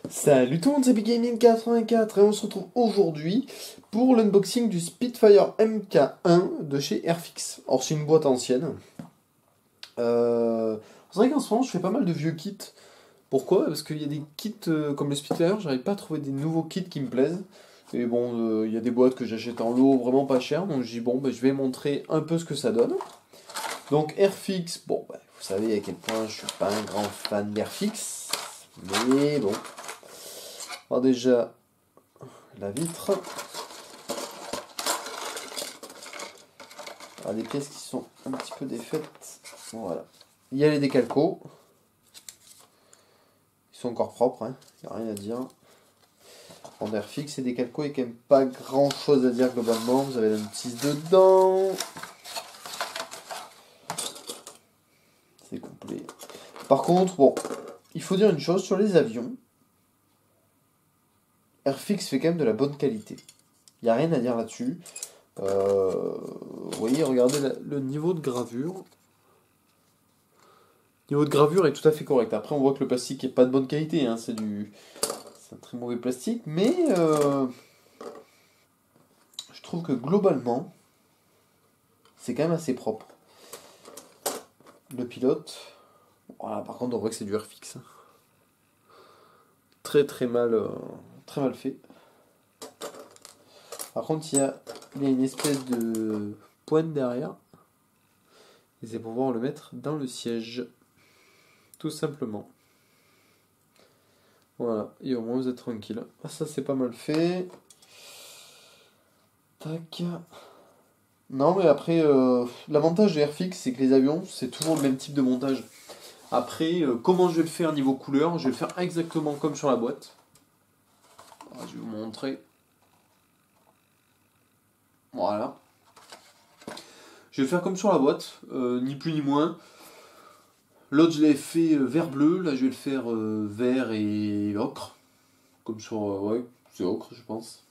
Salut tout le monde, c'est BigGaming84 et on se retrouve aujourd'hui pour l'unboxing du Spitfire MK1 de chez Airfix. Alors c'est une boîte ancienne. C'est vrai qu'en ce moment je fais pas mal de vieux kits. Pourquoi? Parce qu'il y a des kits comme le Spitfire, j'arrive pas à trouver des nouveaux kits qui me plaisent. Et bon, il y a des boîtes que j'achète en lot vraiment pas cher, donc je dis bon, je vais montrer un peu ce que ça donne. Donc Airfix, bon, vous savez à quel point je suis pas un grand fan d'Airfix, mais bon. Alors déjà, la vitre. Alors des pièces qui sont un petit peu défaites. Voilà. Il y a les décalcos. Ils sont encore propres, hein. Il n'y a rien à dire. En Airfix et décalcos, il n'y a quand même pas grand chose à dire globalement. Vous avez la notice dedans. C'est complet. Par contre, bon, il faut dire une chose sur les avions. Airfix fait quand même de la bonne qualité. Il n'y a rien à dire là-dessus. Vous voyez, regardez le niveau de gravure. Le niveau de gravure est tout à fait correct. Après, on voit que le plastique n'est pas de bonne qualité. Hein. C'est un très mauvais plastique. Mais je trouve que globalement, c'est quand même assez propre. Le pilote. Voilà, par contre, on voit que c'est du Airfix. Très très mal fait. Par contre, il y a une espèce de pointe derrière. Et c'est pour pouvoir le mettre dans le siège. Tout simplement. Voilà, et au moins vous êtes tranquille. Ah, ça c'est pas mal fait. Tac. Non mais après, l'avantage de Airfix, c'est que les avions, c'est toujours le même type de montage. Après, comment je vais le faire niveau couleur? Je vais le faire exactement comme sur la boîte. Alors, je vais vous montrer. Voilà. Je vais le faire comme sur la boîte, ni plus ni moins. L'autre, je l'ai fait vert-bleu. Là, je vais le faire vert et ocre. Comme sur... ouais, c'est ocre, je pense.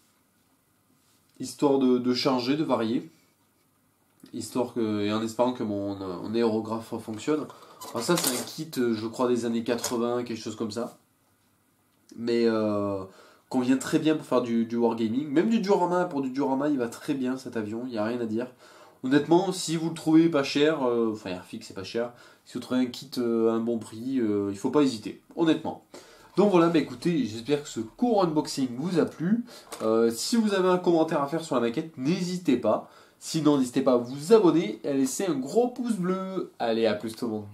Histoire de changer, de varier. Histoire que... Et en espérant que mon aérographe fonctionne. Alors ça, c'est un kit, je crois, des années 80, quelque chose comme ça. Mais convient très bien pour faire du wargaming. Même du diorama, pour du diorama, il va très bien cet avion, il n'y a rien à dire. Honnêtement, si vous le trouvez pas cher, enfin Airfix c'est pas cher, si vous trouvez un kit à un bon prix, il faut pas hésiter, honnêtement. Donc voilà, écoutez, j'espère que ce court unboxing vous a plu. Si vous avez un commentaire à faire sur la maquette, n'hésitez pas. Sinon, n'hésitez pas à vous abonner et à laisser un gros pouce bleu. Allez, à plus tout le monde.